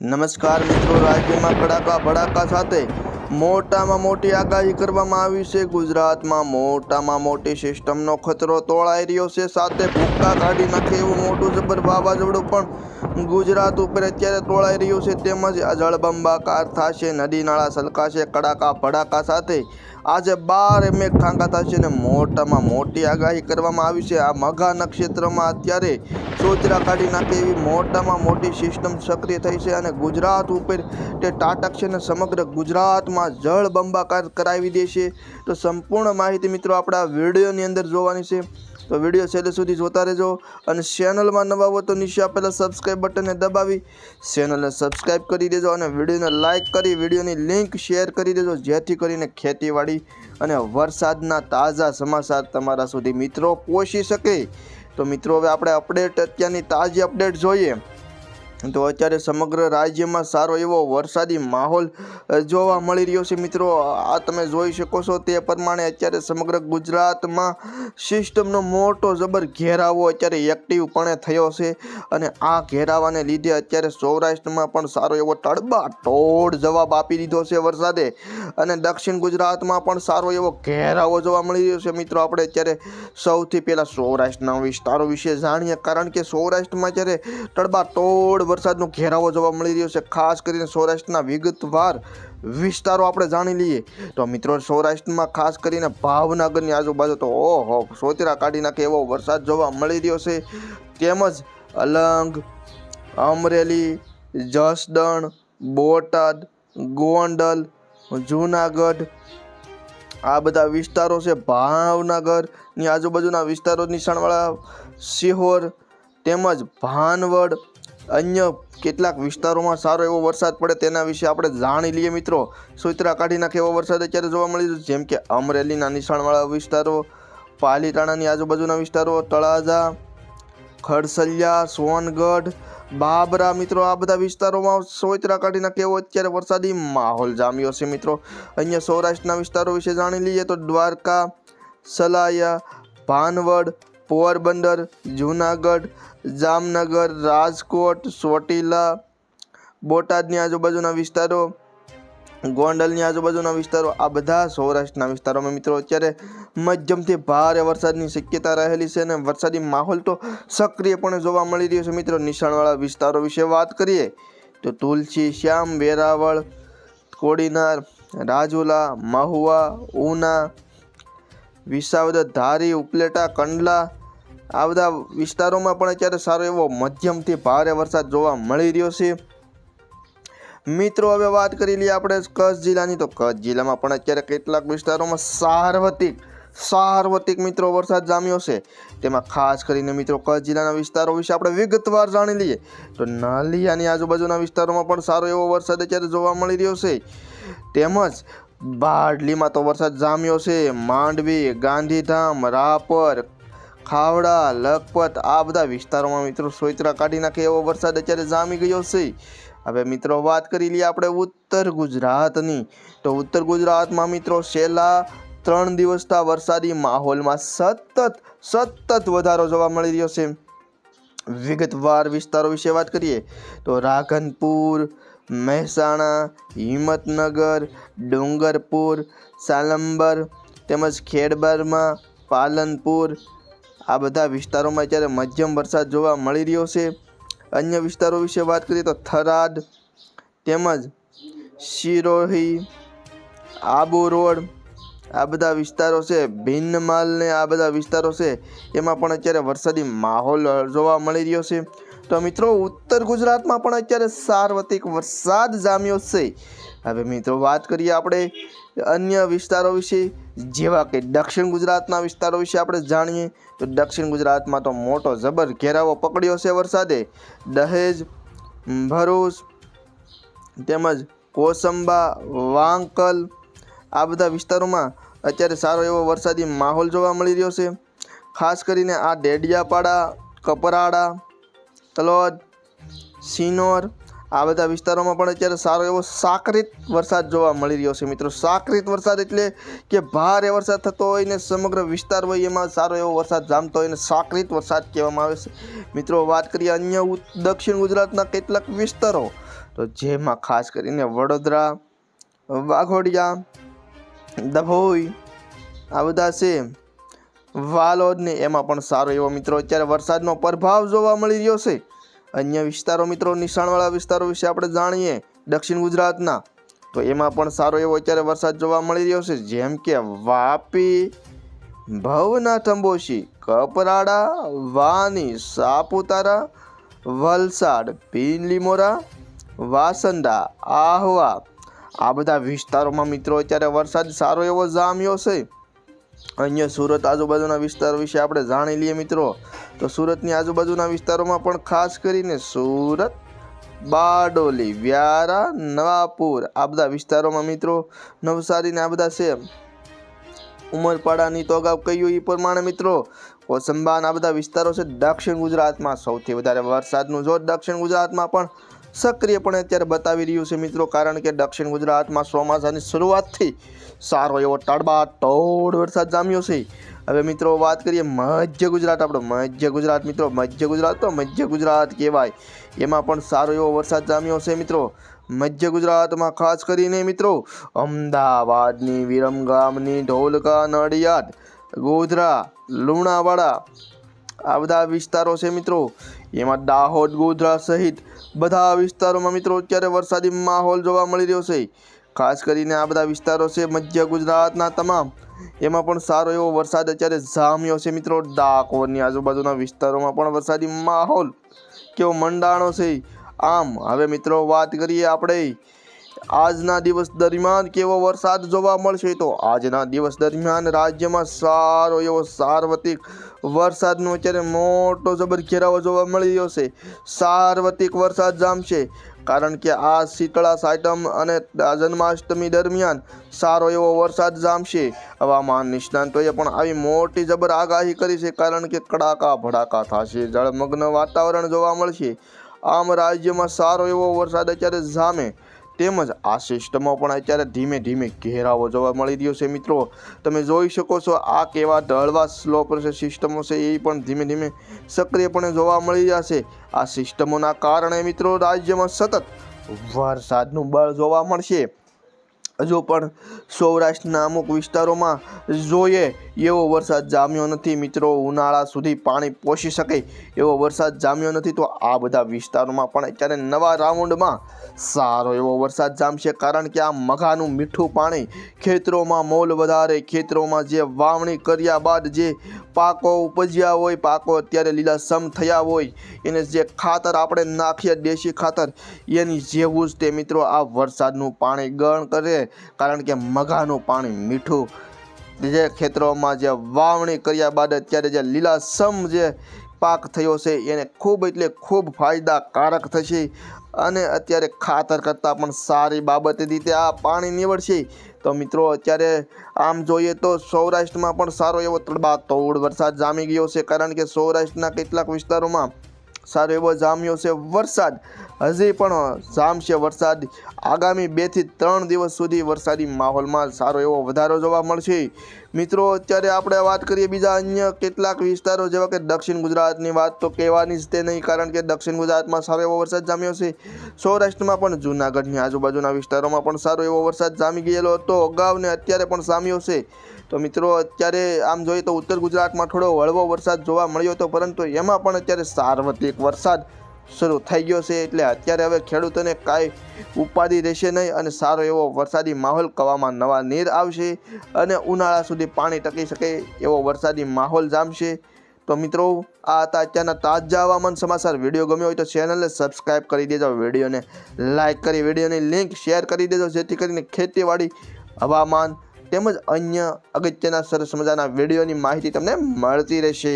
નમસ્કાર મિત્રો, રાજ્યમાં કડાકા ભડાકા સાથે મોટામાં મોટી આગાહી કરવામાં આવી છે। ગુજરાતમાં મોટામાં મોટી સિસ્ટમનો ખતરો તોળાઈ રહ્યો છે, સાથે ભૂક્કા કાઢી નાખે એવું મોટું જબર વાવાઝોડું પણ ગુજરાત ઉપર અત્યારે તોળાઈ રહ્યું છે। તેમજ આ જળબંબાકાર થશે, નદી નાળા છલકાશે, કડાકા ભડાકા સાથે આજે 12 મેઘ ખાંગા થશે અને મોટામાં મોટી આગાહી કરવામાં આવી છે। આ મઘા નક્ષત્રમાં અત્યારે સોચરા કાઢી નાખે એવી મોટામાં મોટી સિસ્ટમ સક્રિય થઈ છે અને ગુજરાત ઉપર તે તાટકશે અને સમગ્ર ગુજરાતમાં જળબંબાકાર કરાવી દેશે। તો સંપૂર્ણ માહિતી મિત્રો આપણા વિડીયોની અંદર જોવાની છે, તો વિડીયો છેલ્લે સુધી જોતા રહેજો અને ચેનલમાં નવા હો તો નીચે આપેલા સબસ્ક્રાઇબ બટનને દબાવી ચેનલને સબસ્ક્રાઇબ કરી દેજો અને વિડીયોને લાઇક કરી વિડીયોની લિંક શેર કરી દેજો, જેથી કરીને ખેતીવાડી અને વરસાદના તાજા સમાચાર તમારા સુધી મિત્રો પહોંચી શકે। તો મિત્રો હવે આપણે અત્યારની તાજી અપડેટ જોઈએ તો અત્યારે સમગ્ર રાજ્યમાં સારો એવો વરસાદી માહોલ જોવા મળી રહ્યો છે। મિત્રો આ તમે જોઈ શકો છો તે પ્રમાણે અત્યારે સમગ્ર ગુજરાતમાં સિસ્ટમનો મોટો જબર ઘેરાવો અત્યારે એક્ટિવપણે થયો છે અને આ ઘેરાવાને લીધે અત્યારે સૌરાષ્ટ્રમાં પણ સારો એવો તડબાતોડ જવાબ આપી દીધો છે વરસાદે અને દક્ષિણ ગુજરાતમાં પણ સારો એવો ઘેરાવો જોવા મળી રહ્યો છે। મિત્રો આપણે અત્યારે સૌથી પહેલાં સૌરાષ્ટ્રના વિસ્તારો વિશે જાણીએ, કારણ કે સૌરાષ્ટ્રમાં અત્યારે તડબાતોડ વરસાદનો ઘેરાવો જોવા મળી રહ્યો છે। ખાસ કરીને સૌરાષ્ટ્રના વિગતવાર વિસ્તારો આપણે જાણી લઈએ તો મિત્રો સૌરાષ્ટ્રમાં ખાસ કરીને ભાવનગરની આજુબાજુ તો ઓહો સોતરા કાઢી નાખે એવો વરસાદ જોવા મળી રહ્યો છે। તેમજ અલંગ, અમરેલી, જસદણ, બોટાદ, ગોંડલ, જૂનાગઢ આ બધા વિસ્તારો છે, ભાવનગરની આજુબાજુના વિસ્તારો, નિશાણવાળા, સિહોર તેમજ ભાનવડ, અન્ય કેટલાક વિસ્તારોમાં સારો એવો વરસાદ પડે તેના વિશે આપણે જાણી લઈએ। મિત્રો સોતરા કાઢી નાખે એવો વરસાદ અત્યારે જોવા મળી રહ્યો છે, જેમ કે અમરેલીના નિશાણવાળા વિસ્તારો, પાલીતાણાની આજુબાજુના વિસ્તારો, તળાજા, ખડસલિયા, સોનગઢ, બાબરા, મિત્રો આ બધા વિસ્તારોમાં સોતરા કાઢી નાખે એવો અત્યારે વરસાદી માહોલ જામ્યો છે। મિત્રો અહીંયા સૌરાષ્ટ્રના વિસ્તારો વિશે જાણી લઈએ તો દ્વારકા, સલાયા, ભાનવડ, પોરબંદર, જૂનાગઢ, જામનગર, રાજકોટ, ચોટીલા, બોટાદની આજુબાજુના વિસ્તારો, ગોંડલની આજુબાજુના વિસ્તારો આ બધા સૌરાષ્ટ્રના વિસ્તારોમાં મિત્રો અત્યારે મધ્યમથી ભારે વરસાદની શક્યતા રહેલી છે અને વરસાદી માહોલ તો સક્રિયપણે જોવા મળી રહ્યો છે। મિત્રો નિશાણવાળા વિસ્તારો વિશે વાત કરીએ તો તુલસી, શ્યામ, વેરાવળ, કોડીનાર, રાજુલા, મહુવા, ઉના, વિસાવદર, ધારી, ઉપલેટા, કંડલા આ બધા વિસ્તારોમાં પણ અત્યારે સારો એવો મધ્યમથી ભારે વરસાદ જોવા મળી રહ્યો છે। મિત્રો હવે વાત કરી લઈએ આપણે કચ્છ જિલ્લાની, તો કચ્છ જિલ્લામાં પણ અત્યારે કેટલાક વિસ્તારોમાં સાર્વત્રિક મિત્રો વરસાદ જામ્યો છે। તેમાં ખાસ કરીને મિત્રો કચ્છ જિલ્લાના વિસ્તારો વિશે આપણે વિગતવાર જાણી લઈએ તો નલિયાની આજુબાજુના વિસ્તારોમાં પણ સારો એવો વરસાદ અત્યારે જોવા મળી રહ્યો છે। તેમજ બારડલીમાં તો વરસાદ જામ્યો છે, માંડવી, ગાંધીધામ, રાપર, ખાવડા, લખપત આ બધા વિસ્તારોમાં મિત્રો સોતરા કાઢી નાખે એવો વરસાદ અત્યારે જામી ગયો છે। હવે મિત્રો વાત કરી લઈએ આપણે ઉત્તર ગુજરાતની, તો ઉત્તર ગુજરાતમાં મિત્રો છેલ્લા 3 દિવસના વરસાદી માહોલમાં સતત વધારો જોવા મળી રહ્યો છે। વિગતવાર વિસ્તારો વિશે વાત કરીએ તો રાધનપુર, મહેસાણા, હિંમતનગર, ડુંગરપુર, સાલંબર તેમજ ખેડબ્રહ્મા, પાલનપુર આ બધા વિસ્તારોમાં અત્યારે મધ્યમ વરસાદ જોવા મળી રહ્યો છે। અન્ય વિસ્તારો વિશે વાત કરીએ તો થરાદ તેમજ સિરોહી, આબુ રોડ આ બધા વિસ્તારો છે, ભીનમાલ ને આ બધા વિસ્તારો છે એમાં પણ અત્યારે વરસાદી માહોલ જોવા મળી રહ્યો છે। તો મિત્રો ઉત્તર ગુજરાતમાં પણ અત્યારે સાર્વત્રિક વરસાદ જામ્યો છે। હવે મિત્રો વાત કરીએ આપણે અન્ય વિસ્તારો વિશે, જેવા કે દક્ષિણ ગુજરાતના વિસ્તારો વિશે આપણે જાણીએ તો દક્ષિણ ગુજરાતમાં તો મોટો જબર ઘેરાવો પકડ્યો છે વરસાદે। દહેજ, ભરૂચ તેમજ કોસંબા, વાંકલ આ બધા વિસ્તારોમાં અત્યારે સારો એવો વરસાદી માહોલ જોવા મળી રહ્યો છે। ખાસ કરીને આ ડેડિયાપાડા, કપરાડા, તલોદ, સિનોર આ બધા વિસ્તારોમાં પણ અત્યારે સારો એવો સાકરીત વરસાદ જોવા મળી રહ્યો છે। મિત્રો સાકરીત વરસાદ એટલે કે ભારે વરસાદ થતો હોય ને સમગ્ર વિસ્તાર હોય એમાં સારો એવો વરસાદ જામતો હોય ને સાકરીત વરસાદ કહેવામાં આવે છે। મિત્રો વાત કરીએ અન્ય દક્ષિણ ગુજરાતના કેટલાક વિસ્તારો, તો જેમાં ખાસ કરીને વડોદરા, વાઘોડિયા, ડભોઈ આ બધા છે, વાલોદ ને એમાં પણ સારો એવો મિત્રો અત્યારે વરસાદનો પ્રભાવ જોવા મળી રહ્યો છે. અન્ય વિસ્તારો મિત્રો નિશાણવાળા વિસ્તારો વિશે આપણે જાણીએ દક્ષિણ ગુજરાતના, તો એમાં પણ સારો એવો અત્યારે વરસાદ જોવા મળી રહ્યો છે. જેમ કે વાપી, ભવનાથ, અંબોશી, કપરાડા, વાની, સાપુતારા, વલસાડ, લીમોરા, વાસંદા, આહવા આ બધા વિસ્તારોમાં મિત્રો અત્યારે વરસાદ સારો એવો જામ્યો છે. અહીંયા સુરત આજુબાજુના વિસ્તારો વિશે આપણે જાણી લઈએ મિત્રો. તો સુરતની આજુબાજુના વિસ્તારોમાં પણ ખાસ કરીને સુરત, બારડોલી, વ્યારા, નવાપુર આ બધા વિસ્તારોમાં મિત્રો, નવસારી ને આ બધા છે, ઉમરપાડાની તો અગાઉ કહ્યું એ પ્રમાણે મિત્રો કોસંબા આ બધા વિસ્તારો છે દક્ષિણ ગુજરાતમાં સૌથી વધારે વરસાદનું જોર દક્ષિણ ગુજરાતમાં પણ સક્રિયપણે અત્યારે બતાવી રહ્યું છે મિત્રો. કારણ કે દક્ષિણ ગુજરાતમાં ચોમાસાની શરૂઆતથી સારો એવો તડબાતોડ વરસાદ જામ્યો છે. હવે મિત્રો વાત કરીએ મધ્ય ગુજરાત, આપણો મધ્ય ગુજરાત મિત્રો, મધ્ય ગુજરાત તો મધ્ય ગુજરાત કહેવાય, એમાં પણ સારો એવો વરસાદ જામ્યો છે મિત્રો. મધ્ય ગુજરાતમાં ખાસ કરીને મિત્રો અમદાવાદની વિરમગામની, ધોલકા, નડિયાદ, ગોધરા, લુણાવાડા આ બધા વિસ્તારો છે મિત્રો. એમાં દાહોદ, ગોધરા સહિત બધા વિસ્તારોમાં મિત્રો અત્યારે વરસાદી માહોલ જોવા મળી રહ્યો છે. ખાસ કરીને આ બધા વિસ્તારો છે મધ્ય ગુજરાતના તમામ, એમાં પણ સારો એવો વરસાદ અત્યારે જામ્યો છે મિત્રો. ડાકોરની આજુબાજુના વિસ્તારોમાં પણ વરસાદી માહોલ કેવો મંડાણો છે. આમ હવે મિત્રો વાત કરીએ આપણે આજના દિવસ દરમિયાન કેવો વરસાદ જોવા મળશે. તો આજના દિવસ દરમિયાન રાજ્યમાં સારો એવો સાર્વત્રિક વરસાદનો અત્યારે મોટો જબર ઘેરાવો જોવા મળી રહ્યો છે. સાર્વત્રિક વરસાદ જામશે કારણ કે આ શીતળા સાતમ અને જન્માષ્ટમી દરમિયાન સારો એવો વરસાદ જામશે. હવામાન નિષ્ણાંતોએ પણ આવી મોટી જબર આગાહી કરી છે કારણ કે કડાકા ભડાકા થશે, જળમગ્ન વાતાવરણ જોવા મળશે. આમ રાજ્યમાં સારો એવો વરસાદ અત્યારે જામે તેમજ આ સિસ્ટમો પણ અત્યારે ધીમે ધીમે ઘેરાવો જોવા મળી રહ્યો છે મિત્રો. તમે જોઈ શકો છો આ કેવા ઢળવા સ્લો પ્રેશર સિસ્ટમો છે એ પણ ધીમે ધીમે સક્રિયપણે જોવા મળી રહ્યા છે. આ સિસ્ટમોના કારણે મિત્રો રાજ્યમાં સતત વરસાદનું બળ જોવા મળશે. હજુ પણ સૌરાષ્ટ્રના અમુક વિસ્તારોમાં જોઈએ એવો વરસાદ જામ્યો નથી મિત્રો. ઉનાળા સુધી પાણી પોષી શકે એવો વરસાદ જામ્યો નથી. તો આ બધા વિસ્તારોમાં પણ અત્યારે નવા રાઉન્ડમાં સારો એવો વરસાદ જામશે કારણ કે આ મઘાનું મીઠું પાણી ખેતરોમાં મોલ વધારે, ખેતરોમાં જે વાવણી કર્યા બાદ જે પાકો ઉપજ્યા હોય, પાકો અત્યારે લીલાછમ થયા હોય, એને જે ખાતર આપણે નાખીએ દેશી ખાતર એની જેવું જ તે મિત્રો આ વરસાદનું પાણી ગણ કરે કારણ કે મઘાનું પાણી મીઠું જે ખેતરોમાં જે વાવણી કર્યા બાદ અત્યારે જે લીલાછમ જે પાક થયો છે એને ખૂબ એટલે ખૂબ ફાયદાકારક થશે અને અત્યારે ખાતર કરતાં પણ સારી બાબત રીતે આ પાણી નીવડશે. તો મિત્રો અત્યારે આમ જોઈએ તો સૌરાષ્ટ્રમાં પણ સારો એવો તડબાતોડ વરસાદ જામી ગયો છે કારણ કે સૌરાષ્ટ્રના કેટલાક વિસ્તારોમાં સારો એવો જામ્યો છે વરસાદ. હજી પણ જામશે વરસાદ. આગામી 2 થી 3 દિવસ સુધી વરસાદી માહોલમાં સારો એવો વધારો જોવા મળશે મિત્રો. અત્યારે આપણે વાત કરીએ બીજા અન્ય કેટલાક વિસ્તારો જેવા કે દક્ષિણ ગુજરાતની વાત તો કહેવાની જ તે નહીં કારણ કે દક્ષિણ ગુજરાતમાં સારો એવો વરસાદ જામ્યો છે. સૌરાષ્ટ્રમાં પણ જૂનાગઢની આજુબાજુના વિસ્તારોમાં પણ સારો એવો વરસાદ જામી ગયેલો હતો અગાઉ ને અત્યારે પણ જામ્યો છે. તો મિત્રો અત્યારે આમ જોઈએ તો ઉત્તર ગુજરાતમાં થોડો હળવો વરસાદ જોવા મળ્યો હતો પરંતુ એમાં પણ અત્યારે સાર્વત્રિક વરસાદ શરૂ થઈ ગયો છે એટલે અત્યારે હવે ખેડૂતોને કાંઈ ઉપાધિ રહેશે નહીં અને સારો એવો વરસાદી માહોલ કવામાં નવા નીર આવશે અને ઉનાળા સુધી પાણી ટકી શકે એવો વરસાદી માહોલ જામશે. તો મિત્રો આ હતા અત્યારના તાજા હવામાન સમાચાર. વિડીયો ગમ્યો હોય તો ચેનલને સબસ્ક્રાઈબ કરી દેજો, વિડીયોને લાઇક કરી વિડીયોની લિંક શેર કરી દેજો જેથી કરીને ખેતીવાડી, હવામાન તેમજ અન્ય અગત્યના સરસ મજાના વિડીયોની માહિતી તમને મળતી રહેશે.